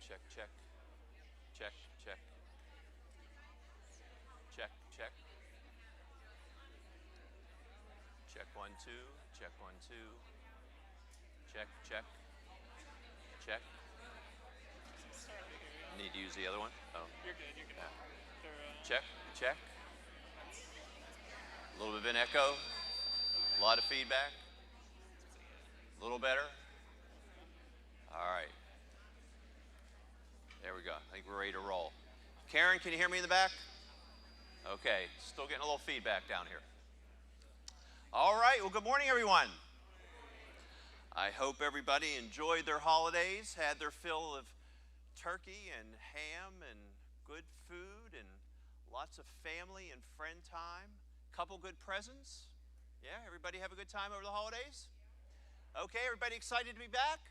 Check, check, check, check, check, check, check, one, two, check, one, two, check, check, check. Starting to hear you. Need to use the other one? Oh, You're good. You're good. yeah. They're, Check, check. that's A little bit of an echo, a lot of feedback, a little better. All right. There we go. I think we're ready to roll. Karen, can you hear me in the back? Okay, still getting a little feedback down here. All right, well, good morning, everyone. I hope everybody enjoyed their holidays, had their fill of turkey and ham and good food and lots of family and friend time. Couple good presents. Yeah, everybody have a good time over the holidays? Okay, everybody excited to be back?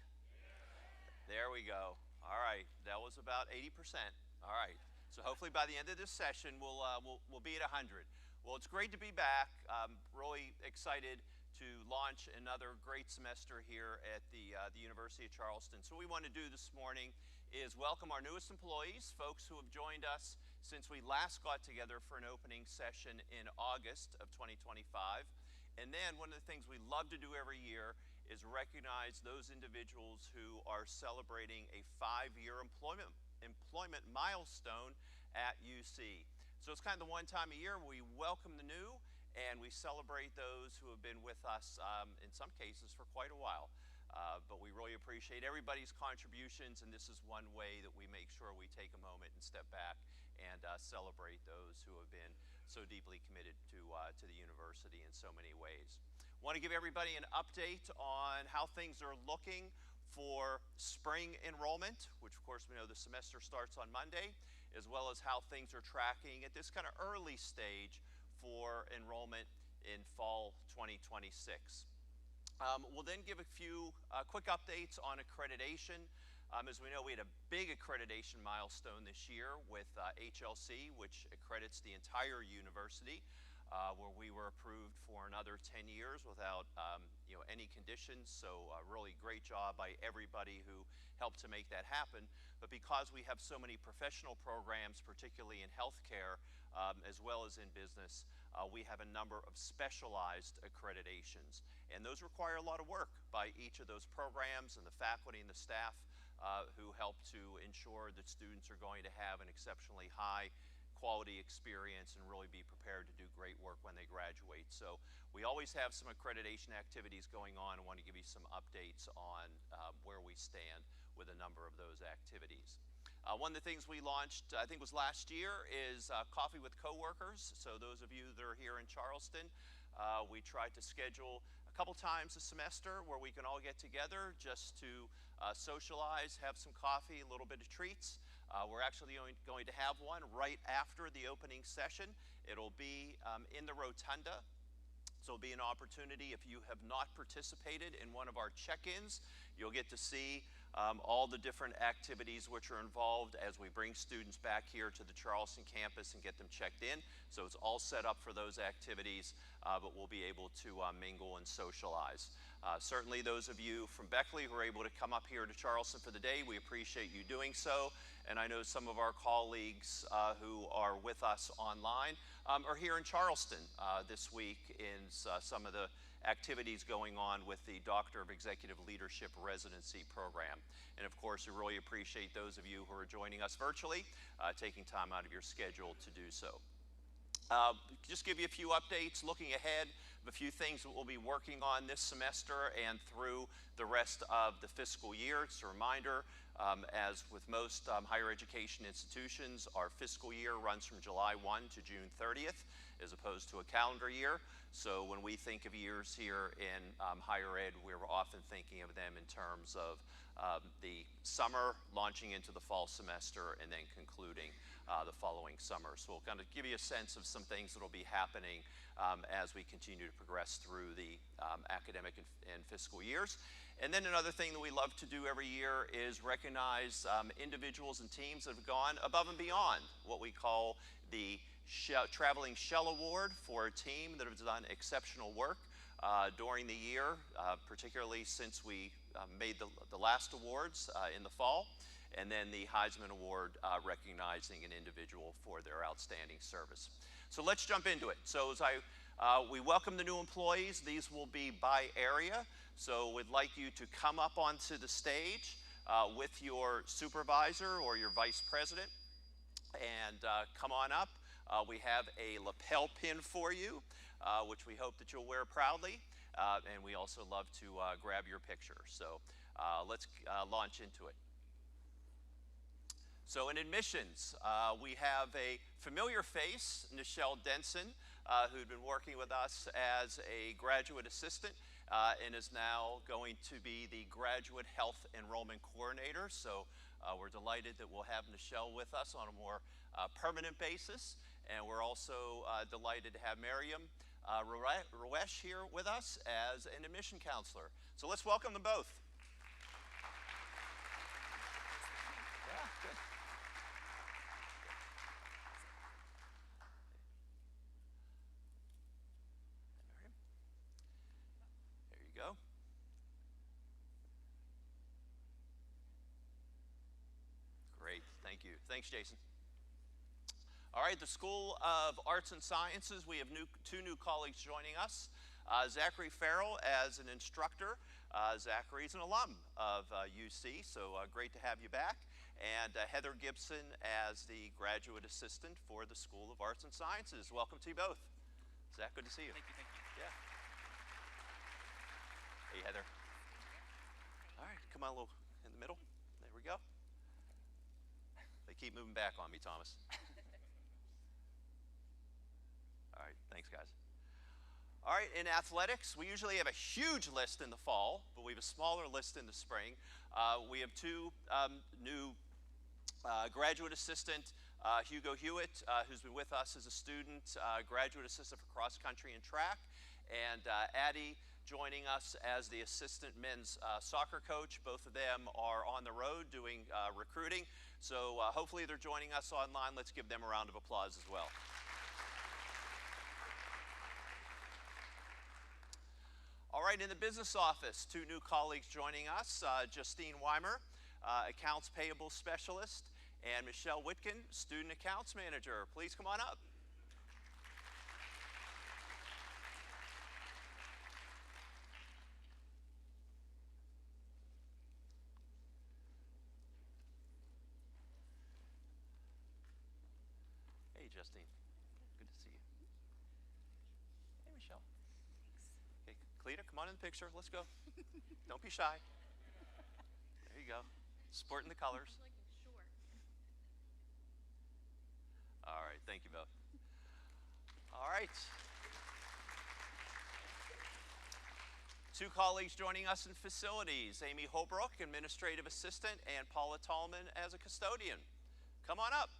There we go. All right, that was about 80%. All right, so hopefully by the end of this session, we'll be at 100. Well, it's great to be back. Really excited to launch another great semester here at the University of Charleston. So what we want to do this morning is welcome our newest employees, folks who have joined us since we last got together for an opening session in August of 2025. And then one of the things we love to do every year is recognize those individuals who are celebrating a 5-year employment milestone at UC. So it's kind of the one time a year we welcome the new and we celebrate those who have been with us in some cases for quite a while. But we really appreciate everybody's contributions, and this is one way that we make sure we take a moment and step back and celebrate those who have been so deeply committed to the university in so many ways. Want to give everybody an update on how things are looking for spring enrollment, which of course we know the semester starts on Monday, as well as how things are tracking at this kind of early stage for enrollment in fall 2026. We'll then give a few quick updates on accreditation. As we know, we had a big accreditation milestone this year with HLC, which accredits the entire university, where we were approved for another 10 years without any conditions. So really great job by everybody who helped to make that happen. But because we have so many professional programs, particularly in healthcare, as well as in business, we have a number of specialized accreditations. And those require a lot of work by each of those programs and the faculty and the staff who help to ensure that students are going to have an exceptionally high quality experience and really be prepared to do great work when they graduate. So we always have some accreditation activities going on. I want to give you some updates on where we stand with a number of those activities. One of the things we launched, I think was last year, is Coffee with Coworkers. So those of you that are here in Charleston, we tried to schedule a couple times a semester where we can all get together just to socialize, have some coffee, a little bit of treats. We're actually going to have one right after the opening session. It'll be in the rotunda. So it'll be an opportunity. If you have not participated in one of our check-ins, you'll get to see all the different activities which are involved as we bring students back here to the Charleston campus and get them checked in. So it's all set up for those activities, but we'll be able to mingle and socialize. Certainly those of you from Beckley who are able to come up here to Charleston for the day, we appreciate you doing so. And I know some of our colleagues who are with us online are here in Charleston this week in some of the activities going on with the Doctor of Executive Leadership Residency Program. And of course, we really appreciate those of you who are joining us virtually, taking time out of your schedule to do so. Just give you a few updates, looking ahead of a few things that we'll be working on this semester and through the rest of the fiscal year. It's a reminder, as with most higher education institutions, our fiscal year runs from July 1 to June 30th, as opposed to a calendar year. So when we think of years here in higher ed, we're often thinking of them in terms of the summer launching into the fall semester and then concluding the following summer. So we'll kind of give you a sense of some things that will be happening as we continue to progress through the academic and fiscal years. And then another thing that we love to do every year is recognize individuals and teams that have gone above and beyond what we call the Traveling Shell Award for a team that has done exceptional work during the year, particularly since we made the last awards in the fall. and then the Heisman Award recognizing an individual for their outstanding service. So let's jump into it. So as we welcome the new employees, these will be by area. So we'd like you to come up onto the stage with your supervisor or your vice president and come on up. We have a lapel pin for you, which we hope that you'll wear proudly. And we also love to grab your picture. So let's launch into it. So in admissions, we have a familiar face, Nichelle Denson, who'd been working with us as a graduate assistant and is now going to be the Graduate Health Enrollment Coordinator. So we're delighted that we'll have Nichelle with us on a more permanent basis. And we're also delighted to have Miriam Rawesh here with us as an admission counselor. So let's welcome them both. Yeah, good. There you go. Great, thank you. Thanks, Jason. All right, the School of Arts and Sciences, we have two new colleagues joining us. Zachary Farrell as an instructor. Zachary's an alum of UC, so great to have you back. And Heather Gibson as the graduate assistant for the School of Arts and Sciences. Welcome to you both. Zach, good to see you. Thank you, thank you. Yeah. Hey, Heather. All right, come on a little in the middle. There we go. They keep moving back on me, Thomas. All right, thanks, guys. All right, in athletics, we usually have a huge list in the fall, but we have a smaller list in the spring. We have two new graduate assistant, Hugo Hewitt, who's been with us as a student, graduate assistant for cross country and track, and Addie joining us as the assistant men's soccer coach. Both of them are on the road doing recruiting, so hopefully they're joining us online. Let's give them a round of applause as well. All right, in the business office, two new colleagues joining us, Justine Weimer, Accounts Payable Specialist, and Michelle Whitkin, Student Accounts Manager. Please come on up. Hey, Justine. Good to see you. Hey, Michelle. Okay, Cleta, come on in the picture. Let's go. Don't be shy. There you go. Sporting the colors. All right, thank you both. All right. Two colleagues joining us in facilities, Amy Holbrook, Administrative Assistant, and Paula Tallman as a custodian. Come on up.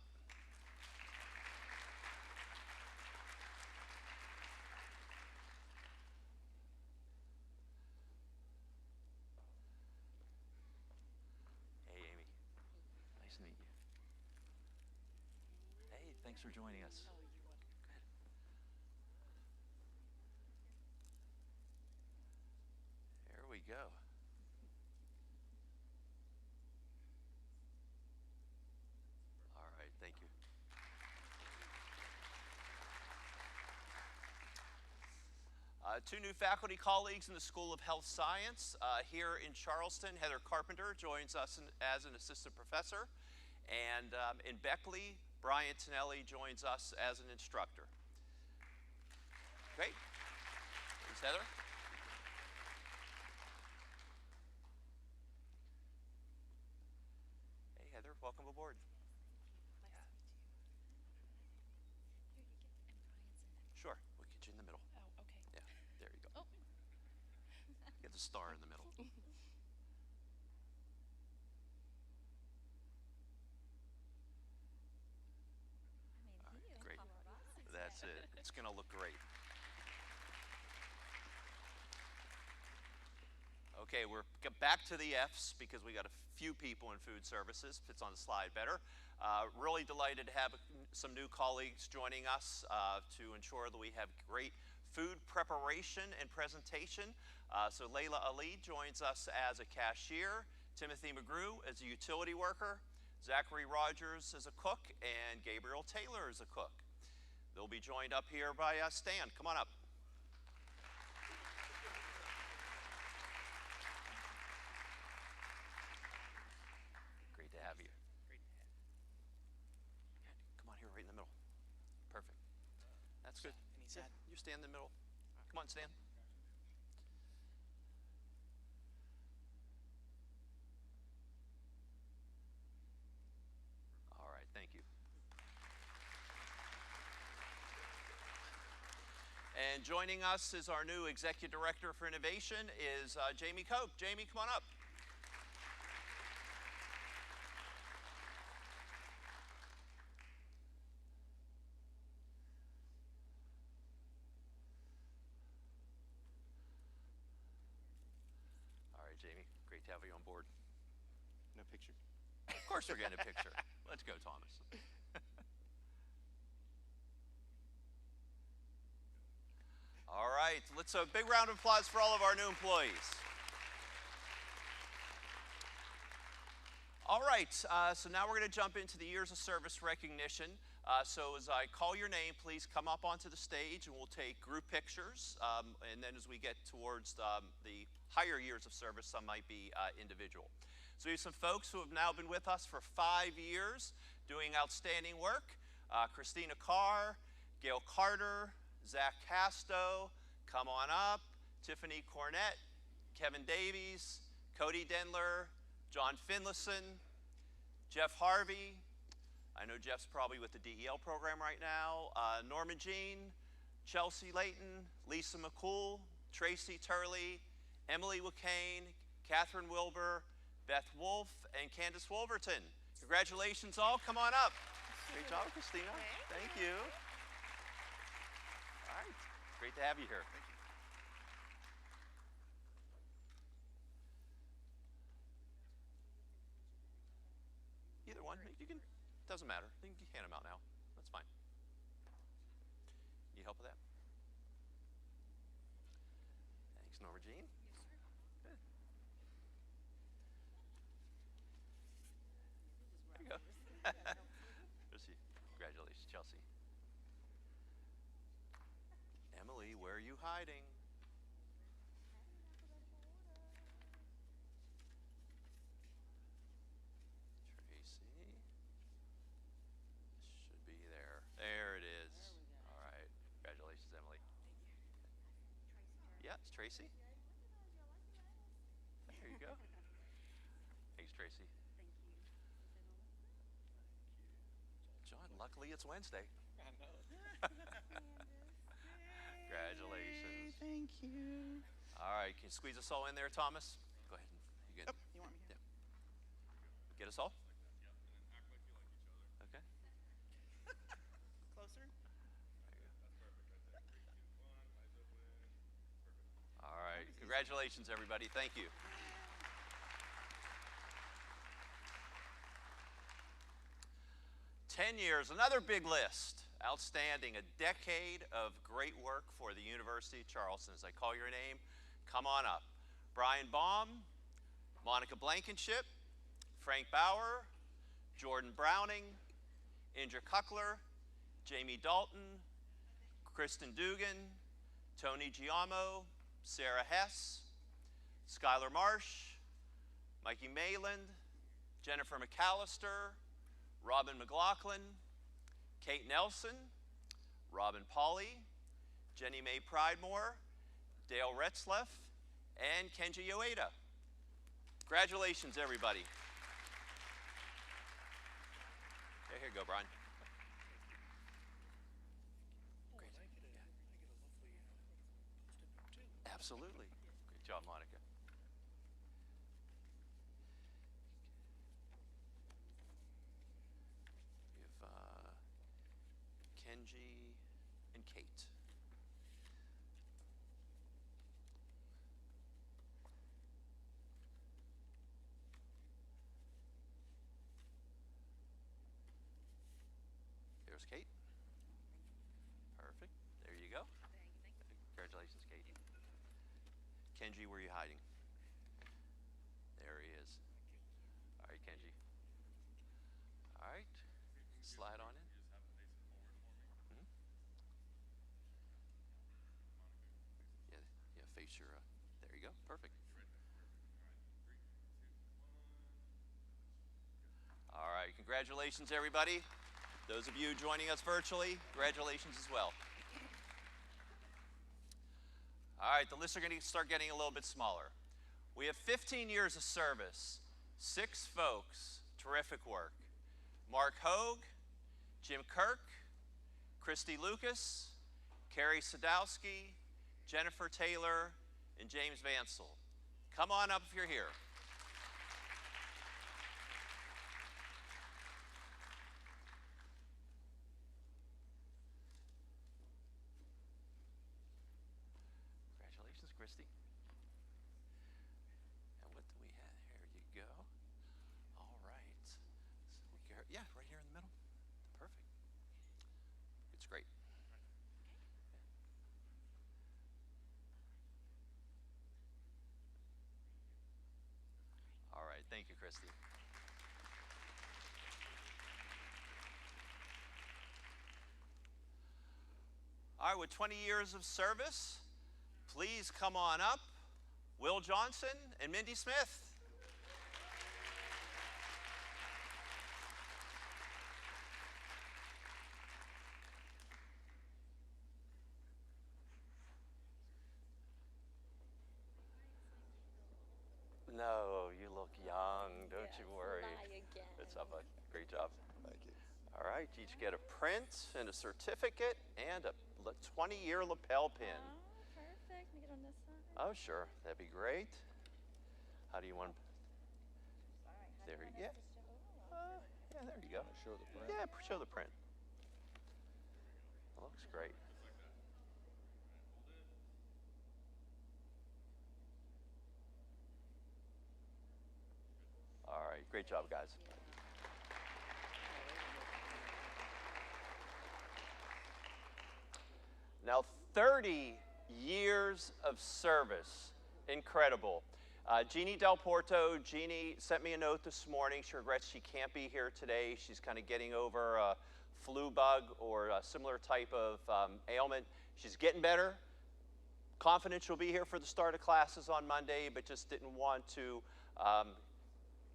Thanks for joining us. Oh, you're welcome. Good. There we go. All right, thank you. Two new faculty colleagues in the School of Health Science. Here in Charleston, Heather Carpenter joins us as an assistant professor. And in Beckley, Brian Tonelli joins us as an instructor. Great. Thanks, Heather. Hey, Heather, welcome aboard. Nice to meet you. Sure, we'll get you in the middle. Oh, okay. Yeah, there you go. Oh. Get the star in the middle. Great. That's it. It's going to look great. Okay, we're back to the F's because we got a few people in food services. Fits on the slide better. Really delighted to have some new colleagues joining us to ensure that we have great food preparation and presentation. So Layla Ali joins us as a cashier. Timothy McGrew as a utility worker, Zachary Rogers as a cook, and Gabriel Taylor as a cook. They'll be joined up here by Stan. Come on up. Great to have you. Come on here, right in the middle. Perfect. That's good. Yeah, you stand in the middle. Come on, Stan. All right, thank you. And joining us is our new Executive Director for Innovation is Jamie Cope. Jamie, come on up. All right, Jamie, great to have you on board. No picture? Of course we're getting a picture. Let's go, Thomas. All right, let's a big round of applause for all of our new employees. All right, so now we're going to jump into the years of service recognition. So as I call your name, please come up onto the stage and we'll take group pictures. And then as we get towards the higher years of service, some might be individual. So we have some folks who have now been with us for 5 years doing outstanding work. Christina Carr, Gail Carter, Zach Casto, come on up, Tiffany Cornett, Kevin Davies, Cody Denler, John Finlayson, Jeff Harvey. I know Jeff's probably with the DEL program right now. Norma Jean, Chelsea Layton, Lisa McCool, Tracy Turley, Emily WcCain, Catherine Wilbur, Beth Wolf, and Candace Wolverton. Congratulations all, come on up. Great job, Christina. Thank you. All right, great to have you here. Either one, you can, doesn't matter. You can hand them out now, that's fine. Need help with that? Thanks, Norma Jean. Good. There you go. Congratulations, Chelsea. Emily, where are you hiding? Tracy. Should be there. There it is. All right. Congratulations, Emily. Yeah, it's Tracy. There you go. Thanks, Tracy. John, luckily it's Wednesday. I know. Congratulations. Thank you. All right, can you squeeze us all in there, Thomas? Go ahead. You good? Oh, you want me here? Yeah. Get us all? Okay. Closer? All right. Congratulations, everybody. Thank you. "10 years, another big list. Outstanding, a decade of great work for the University of Charleston. As I call your name, come on up. Brian Baum, Monica Blankenship, Frank Bauer, Jordan Browning, Indra Kuckler, Jamie Dalton, Kristen Dugan, Tony Giamo, Sarah Hess, Skylar Marsh, Mikey Mayland, Jennifer McAllister, Robin McLaughlin, Kate Nelson, Robin Pauley, Jenny Mae Pridemore, Dale Retzleff, and Kenji Yoeda. Congratulations, everybody. Okay, here you go, Brian. Great. Yeah. Absolutely. Great job, Monica. We have Kenji and Kate. There's Kate. Perfect. There you go. Congratulations, Kate. Kenji, where are you hiding? There he is. Perfect. All right, congratulations, everybody. Those of you joining us virtually, congratulations as well. All right, the lists are going to start getting a little bit smaller. We have 15 years of service, 6 folks, terrific work. Mark Hogue, Jim Kirk, Christy Lucas, Carrie Sadowski, Jennifer Taylor, and James Vansel. Come on up if you're here. Congratulations, Christy. And what do we have? Here you go. All right. So yeah, right here in the middle. Perfect. It's great. All right, thank you, Christy. All right, with 20 years of service, please come on up, Will Johnson and Mindy Smith. No, you look young, don't you worry. It's up. Great job. Thank you. All right, you each get a print and a certificate and a 20-year lapel pin. Oh, perfect. Make it on this side. Oh, sure, that'd be great. How do you want? There you go. Yeah, there you go. Show the print. Yeah, show the print. Looks great. All right, great job, guys. Now, 30 years of service. Incredible. Jeannie Del Porto, Jeannie sent me a note this morning. She regrets she can't be here today. She's kind of getting over a flu bug or a similar type of ailment. She's getting better. Confident she'll be here for the start of classes on Monday, but just didn't want to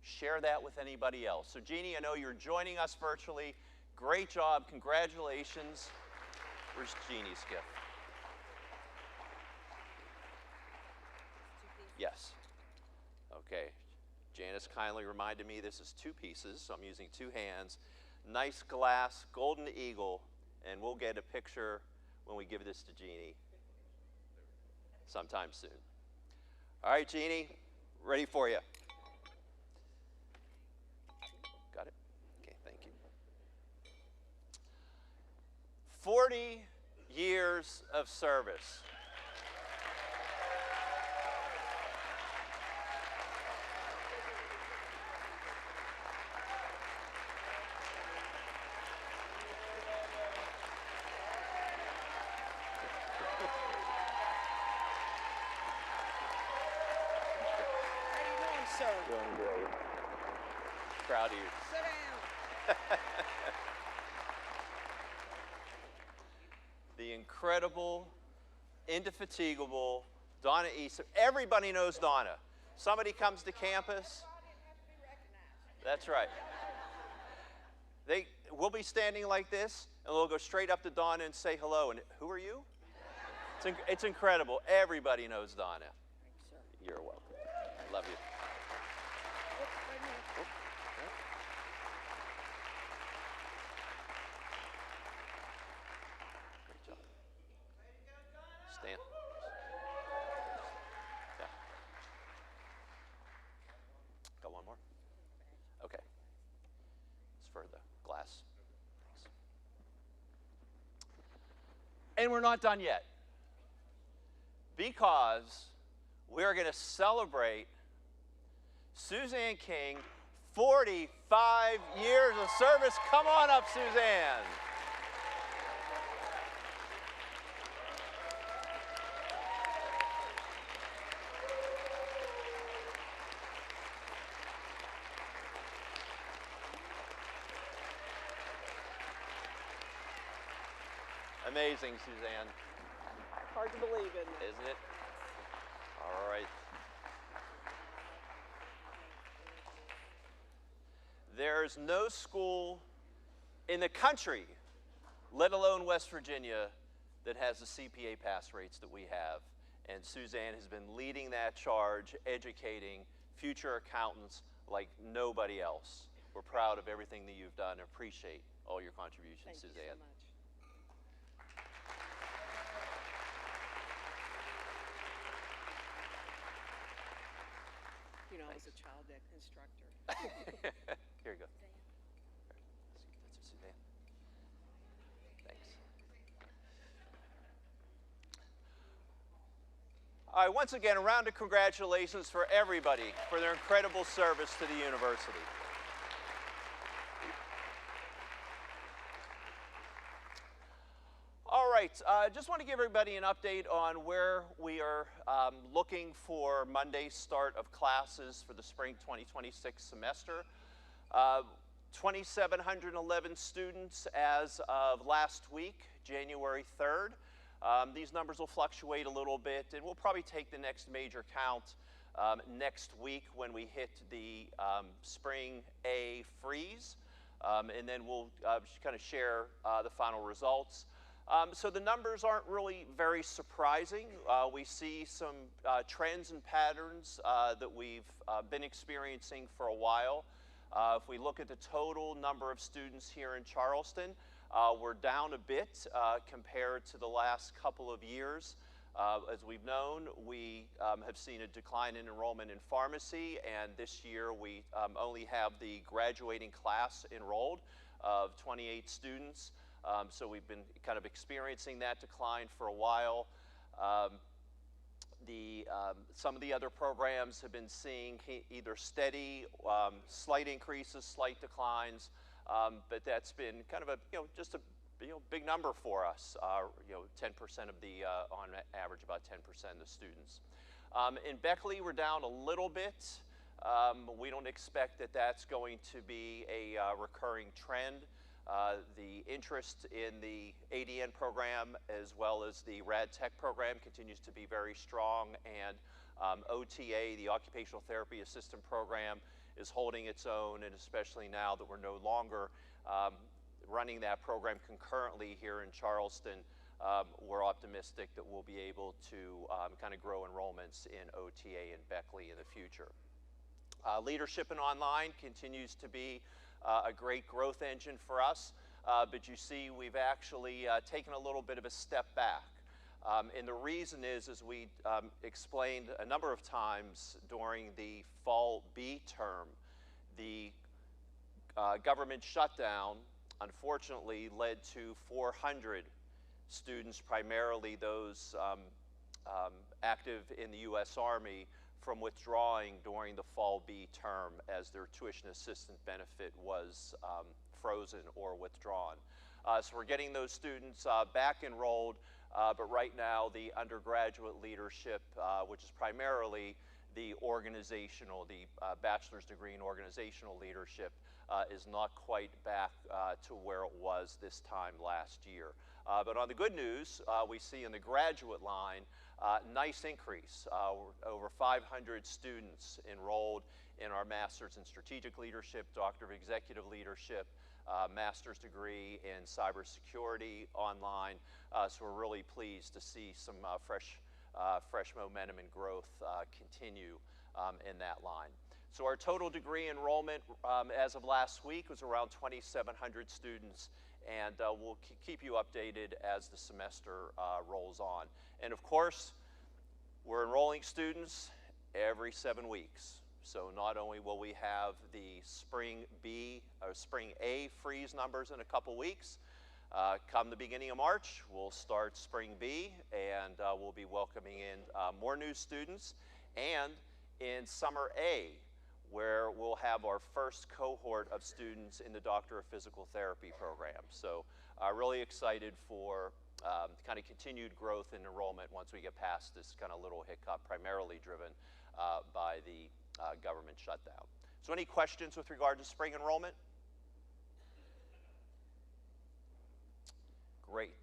share that with anybody else. So Jeannie, I know you're joining us virtually. Great job. Congratulations. Where's Jeannie's gift? Yes. Okay. Janice kindly reminded me this is 2 pieces, so I'm using 2 hands. Nice glass, golden eagle, and we'll get a picture when we give this to Jeannie sometime soon. All right, Jeannie, ready for you. Got it? Okay, thank you. 40 years of service. Doing great. Proud of you. Sit down. The incredible, indefatigable Donna Easter. Everybody knows Donna. Somebody comes to campus. That's right. We'll be standing like this, and we'll go straight up to Donna and say hello. And who are you? It's incredible. Everybody knows Donna. Thanks, sir. You're welcome. Love you. Oops, right here. Great job. Stand. Yeah. Got one more? Okay. It's for the glass. Thanks. And we're not done yet. Because we're going to celebrate Suzanne King, 45 years of service. Come on up, Suzanne. Amazing, Suzanne. Hard to believe, isn't it? Isn't it? All right. There's no school in the country, let alone West Virginia, that has the CPA pass rates that we have. And Suzanne has been leading that charge, educating future accountants like nobody else. We're proud of everything that you've done and appreciate all your contributions, Thank Suzanne. you so much. You know, I was a child instructor. Here you go. That's Suzanne. Thanks. All right, once again, a round of congratulations for everybody for their incredible service to the university. All right, just want to give everybody an update on where we are looking for Monday's start of classes for the spring 2026 semester. 2,711 students as of last week, January 3rd. These numbers will fluctuate a little bit, and we'll probably take the next major count next week when we hit the spring A freeze, and then we'll kind of share the final results. So the numbers aren't really very surprising. We see some trends and patterns that we've been experiencing for a while. If we look at the total number of students here in Charleston, we're down a bit compared to the last couple of years. As we've known, we have seen a decline in enrollment in pharmacy, and this year we only have the graduating class enrolled of 28 students. So we've been kind of experiencing that decline for a while. Some of the other programs have been seeing either steady, slight increases, slight declines, but that's been kind of a, just a big number for us. 10% of the, on average, about 10% of the students. In Beckley, we're down a little bit. We don't expect that that's going to be a recurring trend. The interest in the ADN program as well as the Rad Tech program continues to be very strong, and OTA, the Occupational Therapy Assistant program, is holding its own, and especially now that we're no longer running that program concurrently here in Charleston, we're optimistic that we'll be able to kind of grow enrollments in OTA and Beckley in the future. Leadership and online continues to be a great growth engine for us, but you see we've actually taken a little bit of a step back. And the reason is, as we explained a number of times during the fall B term, the government shutdown unfortunately led to 400 students, primarily those active in the U.S. Army, from withdrawing during the fall B term as their tuition assistance benefit was frozen or withdrawn. So we're getting those students back enrolled, but right now the undergraduate leadership, which is primarily the organizational, the bachelor's degree in organizational leadership, is not quite back to where it was this time last year. But on the good news, we see in the graduate line, nice increase. Over 500 students enrolled in our Master's in Strategic Leadership, Doctor of Executive Leadership, Master's degree in Cybersecurity online. So we're really pleased to see some fresh momentum and growth continue in that line. So our total degree enrollment as of last week was around 2,700 students, and we'll keep you updated as the semester rolls on. And of course, we're enrolling students every 7 weeks. So not only will we have the spring A freeze numbers in a couple weeks, come the beginning of March, we'll start spring B, and we'll be welcoming in more new students. And in summer A, where we'll have our first cohort of students in the Doctor of Physical Therapy program. So really excited for kind of continued growth in enrollment once we get past this kind of little hiccup, primarily driven by the government shutdown. So any questions with regard to spring enrollment? Great.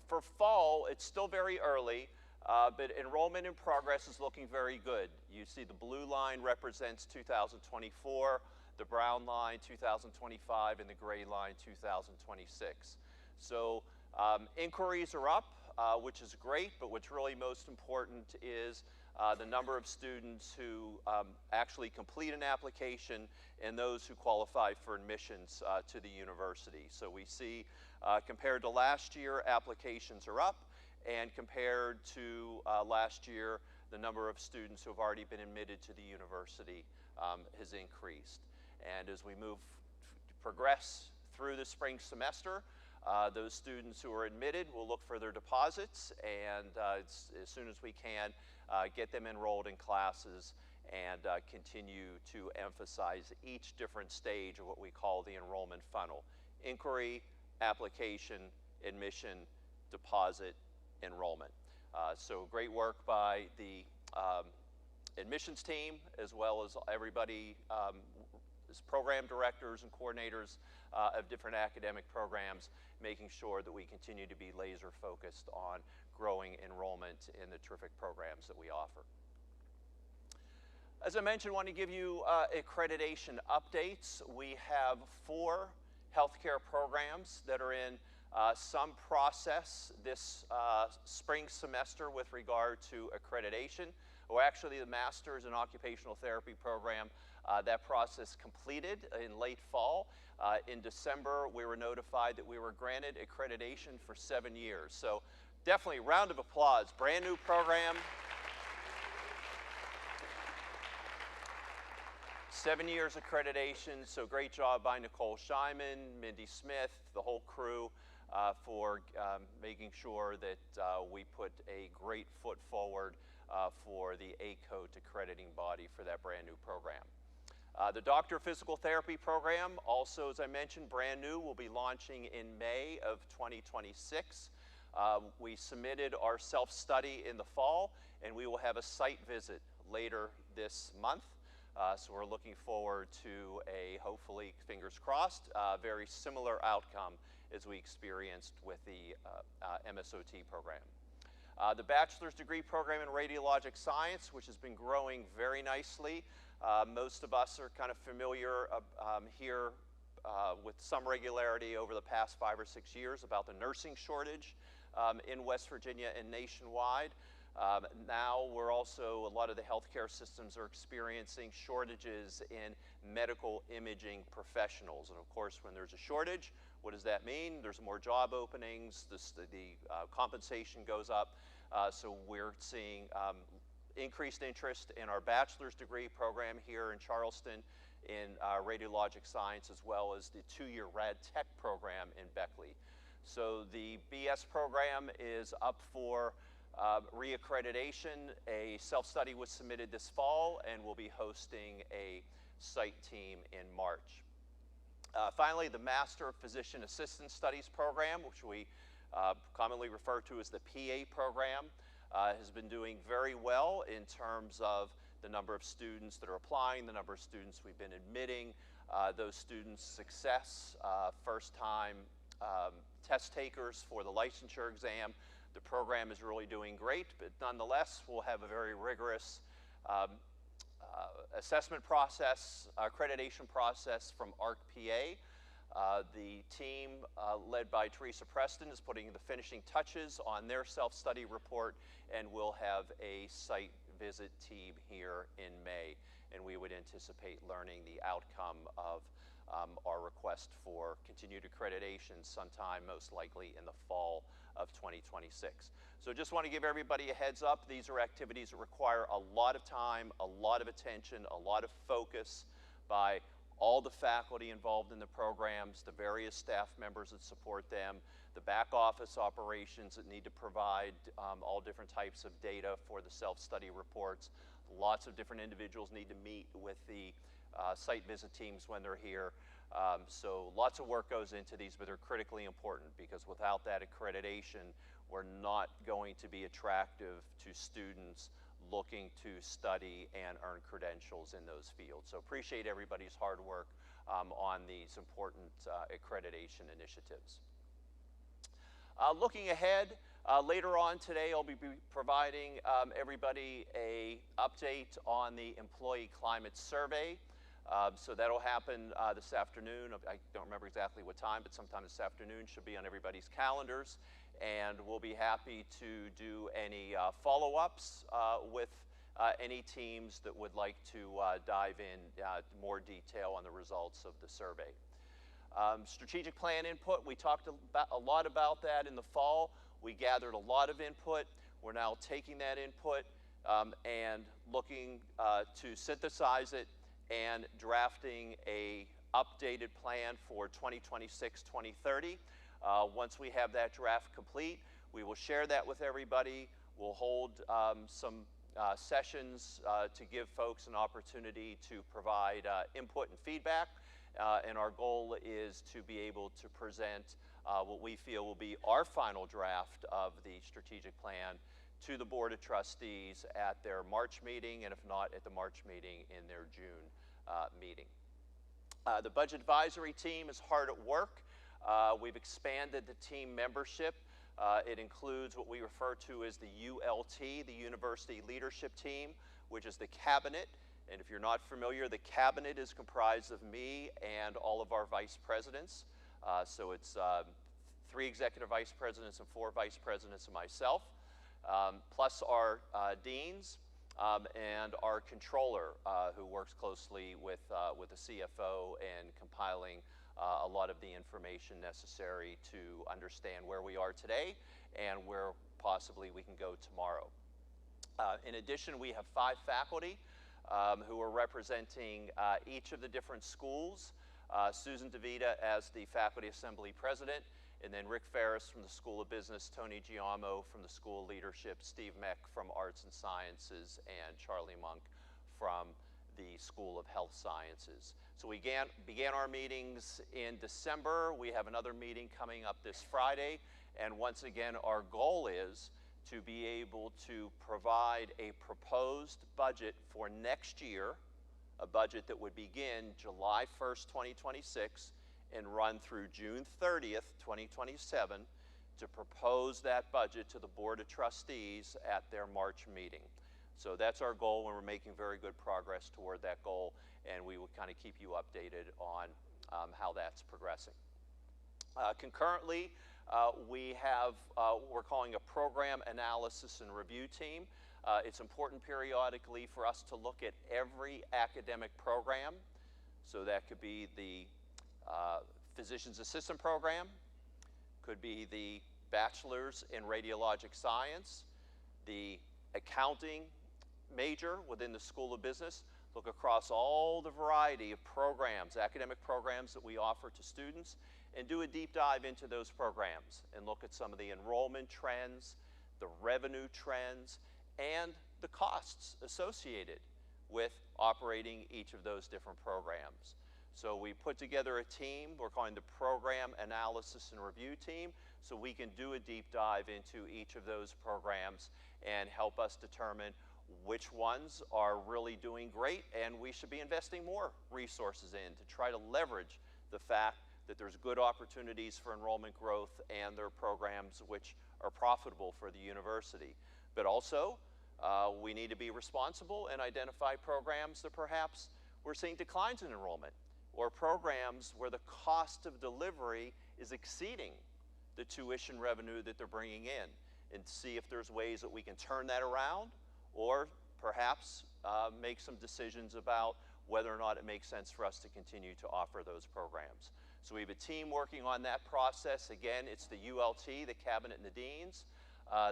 For fall, it's still very early, but enrollment in progress is looking very good. You see the blue line represents 2024. the brown line 2025, and the gray line 2026. So inquiries are up, which is great, but what's really most important is the number of students who actually complete an application and those who qualify for admissions to the university. So we see compared to last year, applications are up, and compared to last year, the number of students who have already been admitted to the university has increased. And as we progress through the spring semester, those students who are admitted will look for their deposits, and as soon as we can, get them enrolled in classes and continue to emphasize each different stage of what we call the enrollment funnel: inquiry, application, admission, deposit, enrollment. So great work by the admissions team, as well as everybody, as program directors and coordinators of different academic programs, making sure that we continue to be laser focused on growing enrollment in the terrific programs that we offer. As I mentioned, I want to give you accreditation updates. We have 4 healthcare programs that are in some process this spring semester with regard to accreditation. Or actually, the Master's in Occupational Therapy program, that process completed in late fall. In December, we were notified that we were granted accreditation for 7 years. So definitely a round of applause. Brand new program. 7 years accreditation, so great job by Nicole Scheinman, Mindy Smith, the whole crew for making sure that we put a great foot forward for the ACOTE accrediting body for that brand new program. The Doctor of Physical Therapy program, also as I mentioned, brand new, will be launching in May of 2026. We submitted our self-study in the fall, and we will have a site visit later this month. So we're looking forward to a, hopefully, fingers crossed, very similar outcome as we experienced with the MSOT program. The bachelor's degree program in radiologic science, which has been growing very nicely. Most of us are kind of familiar here with some regularity over the past 5 or 6 years about the nursing shortage in West Virginia and nationwide. Now we're also, a lot of the healthcare systems are experiencing shortages in medical imaging professionals. And of course, when there's a shortage, what does that mean? There's more job openings, the compensation goes up. So we're seeing increased interest in our bachelor's degree program here in Charleston in radiologic science, as well as the 2-year rad tech program in Beckley. So the BS program is up for reaccreditation. A self-study was submitted this fall, and we'll be hosting a site team in March. Finally, the Master of Physician Assistant Studies program, which we commonly refer to as the PA program, has been doing very well in terms of the number of students that are applying, the number of students we've been admitting, those students' success, first-time test takers for the licensure exam. The program is really doing great, but nonetheless, we'll have a very rigorous assessment process, accreditation process from ARC-PA. The team led by Teresa Preston is putting the finishing touches on their self-study report, and we'll have a site visit team here in May, and we would anticipate learning the outcome of our request for continued accreditation sometime most likely in the fall of 2026. So just want to give everybody a heads up. These are activities that require a lot of time, a lot of attention, a lot of focus by all the faculty involved in the programs, the various staff members that support them, the back office operations that need to provide all different types of data for the self-study reports. Lots of different individuals need to meet with the site visit teams when they're here. So lots of work goes into these, but they're critically important because without that accreditation, we're not going to be attractive to students looking to study and earn credentials in those fields. So appreciate everybody's hard work on these important accreditation initiatives. Looking ahead, later on today, I'll be providing everybody an update on the Employee Climate Survey. So that'll happen this afternoon. I don't remember exactly what time, but sometime this afternoon should be on everybody's calendars. And we'll be happy to do any follow-ups with any teams that would like to dive in more detail on the results of the survey. Strategic plan input, we talked a lot about that in the fall. We gathered a lot of input. We're now taking that input and looking to synthesize it and drafting a updated plan for 2026-2030. Once we have that draft complete, we will share that with everybody. We'll hold some sessions to give folks an opportunity to provide input and feedback. And our goal is to be able to present what we feel will be our final draft of the strategic plan to the Board of Trustees at their March meeting, and if not, at the March meeting in their June meeting. The Budget Advisory Team is hard at work. We've expanded the team membership. It includes what we refer to as the ULT, the University Leadership Team, which is the cabinet. And if you're not familiar, the cabinet is comprised of me and all of our vice presidents. So it's 3 executive vice presidents and 4 vice presidents and myself, plus our deans and our controller, who works closely with the CFO and compiling a lot of the information necessary to understand where we are today and where possibly we can go tomorrow. In addition, we have 5 faculty who are representing each of the different schools. Susan DeVita as the Faculty Assembly President, and then Rick Ferris from the School of Business, Tony Giamo from the School of Leadership, Steve Meck from Arts and Sciences, and Charlie Monk from the School of Health Sciences. So we began our meetings in December. We have another meeting coming up this Friday, and once again, our goal is to be able to provide a proposed budget for next year, a budget that would begin July 1st, 2026, and run through June 30th, 2027, to propose that budget to the Board of Trustees at their March meeting. So that's our goal, and we're making very good progress toward that goal, and we will kind of keep you updated on how that's progressing. Concurrently, we're calling a program analysis and review team. It's important periodically for us to look at every academic program. So that could be the physician's assistant program, could be the bachelor's in radiologic science, the accounting major within the School of Business. Look across all the variety of programs, academic programs that we offer to students, and do a deep dive into those programs and look at some of the enrollment trends, the revenue trends, and the costs associated with operating each of those different programs. So we put together a team we're calling the Program Analysis and Review Team, so we can do a deep dive into each of those programs and help us determine which ones are really doing great and we should be investing more resources in to try to leverage the fact that there's good opportunities for enrollment growth and there are programs which are profitable for the university. But also, we need to be responsible and identify programs that perhaps we're seeing declines in enrollment, or programs where the cost of delivery is exceeding the tuition revenue that they're bringing in, and see if there's ways that we can turn that around, or perhaps make some decisions about whether or not it makes sense for us to continue to offer those programs. So we have a team working on that process. Again, it's the ULT, the cabinet and the deans,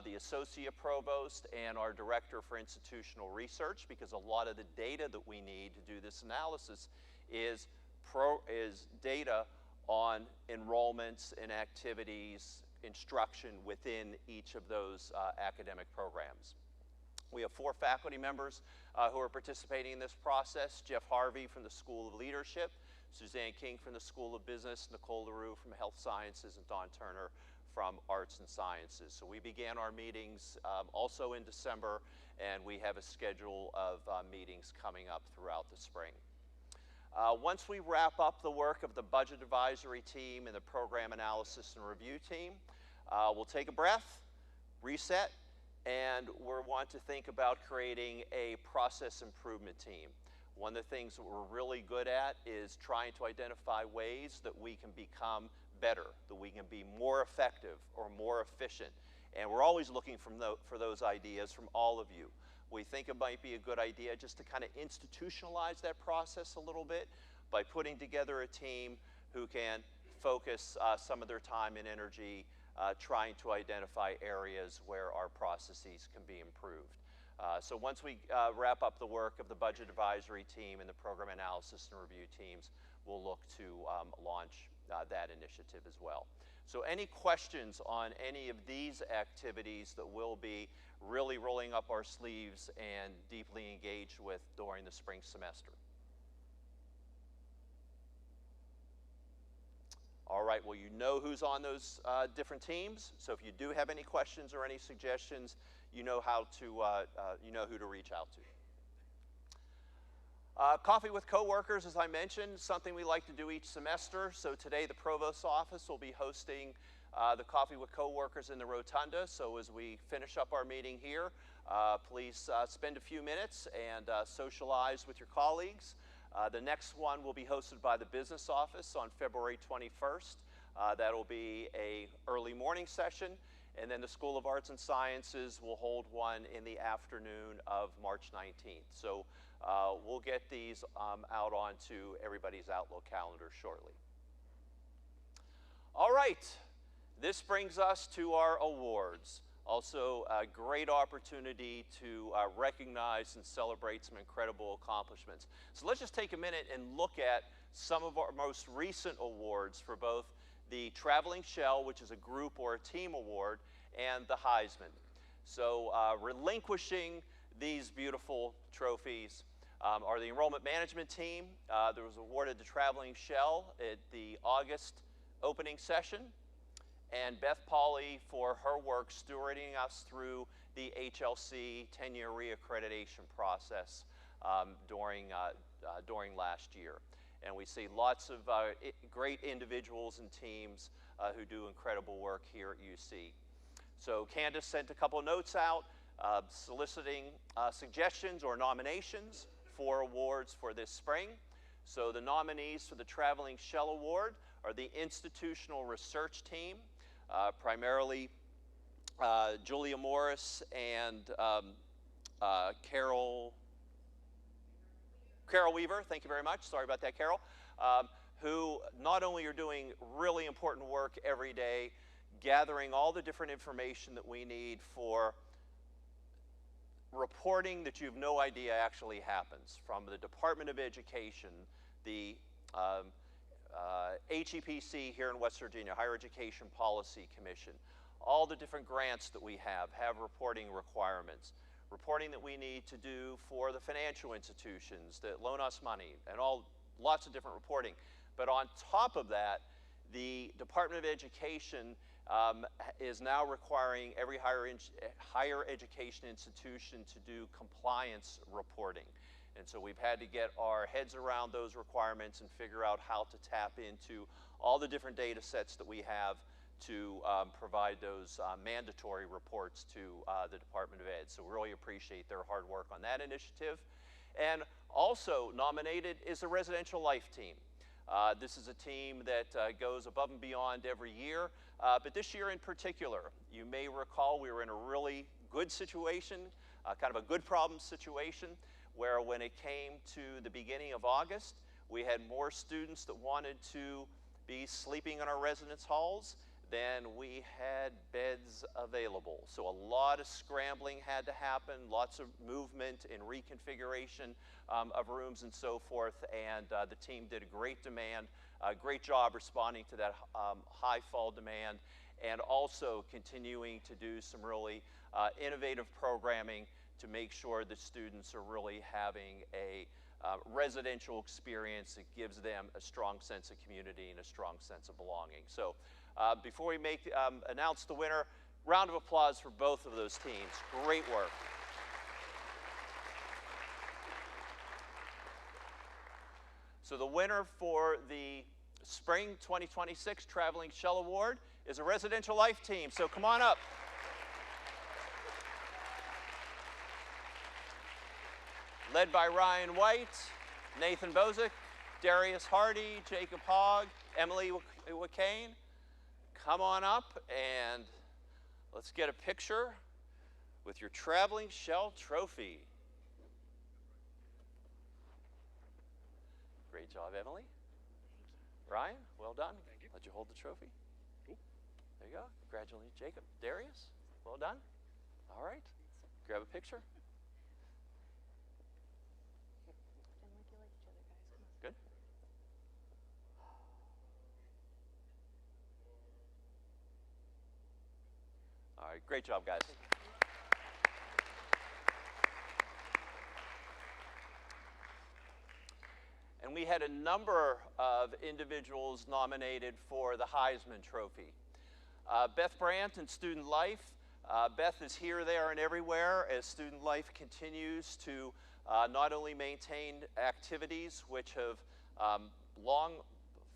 the associate provost, and our director for institutional research, because a lot of the data that we need to do this analysis is data on enrollments and activities, instruction within each of those academic programs. We have 4 faculty members who are participating in this process: Jeff Harvey from the School of Leadership, Suzanne King from the School of Business, Nicole LaRue from Health Sciences, and Dawn Turner from Arts and Sciences. So we began our meetings also in December, and we have a schedule of meetings coming up throughout the spring. Once we wrap up the work of the Budget Advisory Team and the Program Analysis and Review Team, we'll take a breath, reset, and we want to think about creating a process improvement team. One of the things that we're really good at is trying to identify ways that we can become better, that we can be more effective or more efficient. And we're always looking for those ideas from all of you. We think it might be a good idea just to kind of institutionalize that process a little bit by putting together a team who can focus some of their time and energy trying to identify areas where our processes can be improved. So once we wrap up the work of the budget advisory team and the program analysis and review teams, we'll look to launch that initiative as well. So any questions on any of these activities that we'll be really rolling up our sleeves and deeply engaged with during the spring semester? All right, well, you know who's on those different teams. So if you do have any questions or any suggestions, you know how to, you know who to reach out to. Coffee with coworkers, as I mentioned, something we like to do each semester. So today the Provost's office will be hosting the Coffee with Coworkers in the Rotunda. So as we finish up our meeting here, please spend a few minutes and socialize with your colleagues. The next one will be hosted by the business office on February 21st. That'll be an early morning session. And then the School of Arts and Sciences will hold one in the afternoon of March 19th. So we'll get these out onto everybody's Outlook calendar shortly. All right, this brings us to our awards. Also a great opportunity to recognize and celebrate some incredible accomplishments. So let's just take a minute and look at some of our most recent awards for both the Traveling Shell, which is a group or a team award, and the Heisman. So relinquishing these beautiful trophies are the enrollment management team. There was awarded the Traveling Shell at the August opening session, and Beth Pauley for her work stewarding us through the HLC 10-year reaccreditation process during last year. And we see lots of great individuals and teams who do incredible work here at UC. So Candace sent a couple of notes out soliciting suggestions or nominations for awards for this spring. So the nominees for the Traveling Shell Award are the Institutional Research Team, primarily Julia Morris and Carol Weaver, thank you very much, sorry about that, Carol, who not only are doing really important work every day, gathering all the different information that we need for reporting that you have no idea actually happens, from the Department of Education, the HEPC here in West Virginia, Higher Education Policy Commission, all the different grants that we have reporting requirements. Reporting that we need to do for the financial institutions that loan us money, and lots of different reporting. But on top of that, the Department of Education is now requiring every higher education institution to do compliance reporting. And so we've had to get our heads around those requirements and figure out how to tap into all the different data sets that we have to provide those mandatory reports to the Department of Ed. So we really appreciate their hard work on that initiative. And also nominated is the Residential Life Team. This is a team that goes above and beyond every year, but this year in particular, you may recall we were in a really good situation, kind of a good problem situation, where when it came to the beginning of August, we had more students that wanted to be sleeping in our residence halls than we had beds available. So a lot of scrambling had to happen, lots of movement and reconfiguration of rooms and so forth, and the team did a great job responding to that high fall demand, and also continuing to do some really innovative programming to make sure that students are really having a residential experience that gives them a strong sense of community and a strong sense of belonging. So before we announce the winner, round of applause for both of those teams. Great work. So the winner for the Spring 2026 Traveling Shell Award is a Residential Life Team. So come on up. Led by Ryan White Nathan Bozick, Darius Hardy, Jacob Hogg, Emily Wakane, come on up and let's get a picture with your traveling shell trophy. Great job, Emily. Ryan, well done. Thank you. Let you hold the trophy. Cool. There you go. Congratulations, Jacob. Darius, well done. All right. Grab a picture. Good. All right, great job, guys. And we had a number of individuals nominated for the Heisman Trophy. Beth Brandt in Student Life. Beth is here, there, and everywhere as Student Life continues to not only maintain activities which have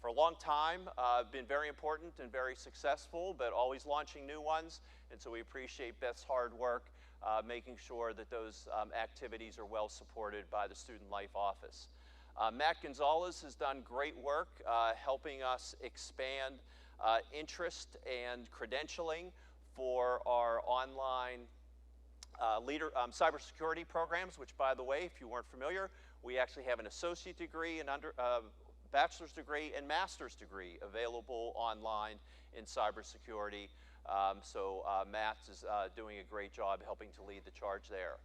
for a long time been very important and very successful, but always launching new ones. And so we appreciate Beth's hard work making sure that those activities are well supported by the Student Life Office. Matt Gonzalez has done great work helping us expand interest and credentialing for our online cybersecurity programs, which, by the way, if you weren't familiar, we actually have an associate degree, and bachelor's degree, and master's degree available online in cybersecurity. So Matt is doing a great job helping to lead the charge there.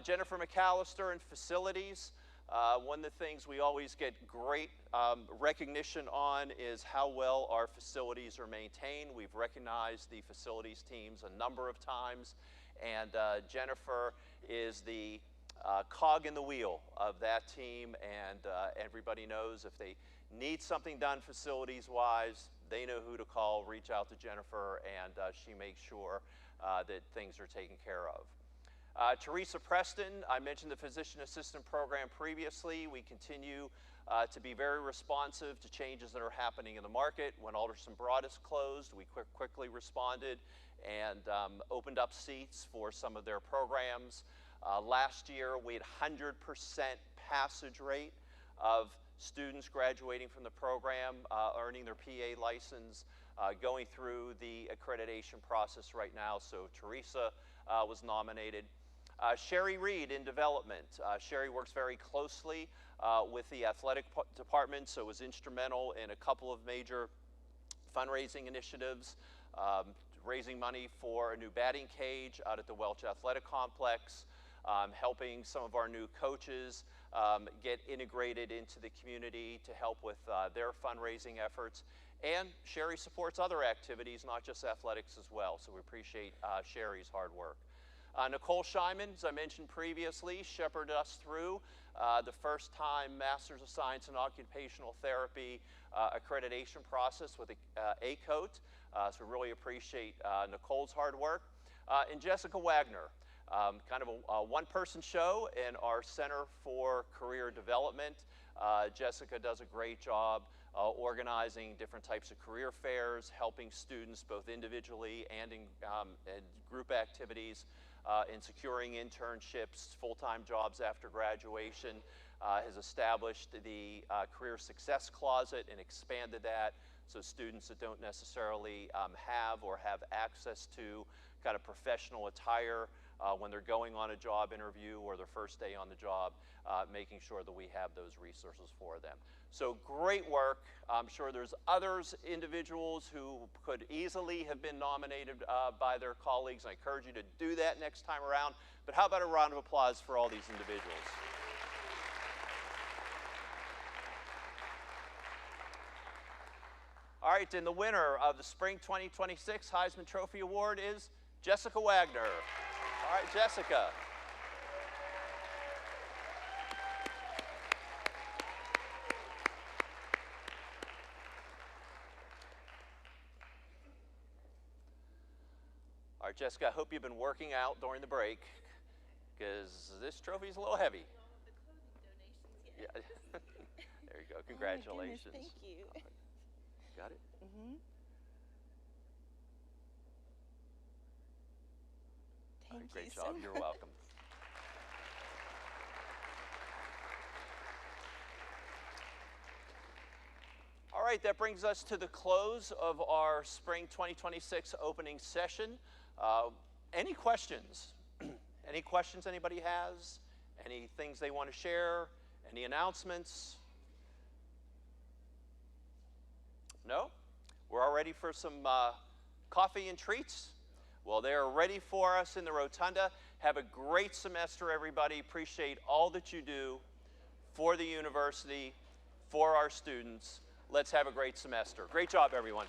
Jennifer McAllister in facilities. One of the things we always get great recognition on is how well our facilities are maintained. We've recognized the facilities teams a number of times, and Jennifer is the cog in the wheel of that team, and everybody knows if they need something done facilities-wise, they know who to call. Reach out to Jennifer, and she makes sure that things are taken care of. Teresa Preston, I mentioned the physician assistant program previously. We continue to be very responsive to changes that are happening in the market. When Alderson Broaddus closed, we quickly responded and opened up seats for some of their programs. Last year, we had 100% passage rate of students graduating from the program, earning their PA license, going through the accreditation process right now. So Teresa was nominated. Sherry Reed in development. Sherry works very closely with the athletic department, so was instrumental in a couple of major fundraising initiatives, raising money for a new batting cage out at the Welch Athletic Complex, helping some of our new coaches get integrated into the community to help with their fundraising efforts. And Sherry supports other activities, not just athletics as well, so we appreciate Sherry's hard work. Nicole Scheinman, as I mentioned previously, shepherded us through the first-time Masters of Science in Occupational Therapy accreditation process with ACOT. So we really appreciate Nicole's hard work. And Jessica Wagner, kind of a one-person show in our Center for Career Development. Jessica does a great job organizing different types of career fairs, helping students both individually and in group activities, in securing internships, full-time jobs after graduation, has established the Career Success Closet and expanded that so students that don't necessarily have access to kind of professional attire when they're going on a job interview or their first day on the job, making sure that we have those resources for them. So great work. I'm sure there's others, individuals who could easily have been nominated by their colleagues. I encourage you to do that next time around. But how about a round of applause for all these individuals? All right, and the winner of the Spring 2026 Heisman Trophy Award is Jessica Wagner. All right, Jessica. All right, Jessica, I hope you've been working out during the break, because this trophy's a little heavy. Yeah. There you go. Congratulations. Oh my goodness, thank you. Got it? Mm-hmm. All right, Thank you. great Thank you. job. You're welcome. right, that brings us to the close of our spring 2026 opening session. Any questions? Any questions anybody has? Any things they want to share? Any announcements? No? We're all ready for some coffee and treats? Well, they're ready for us in the rotunda. Have a great semester, everybody. Appreciate all that you do for the university, for our students. Let's have a great semester. Great job, everyone.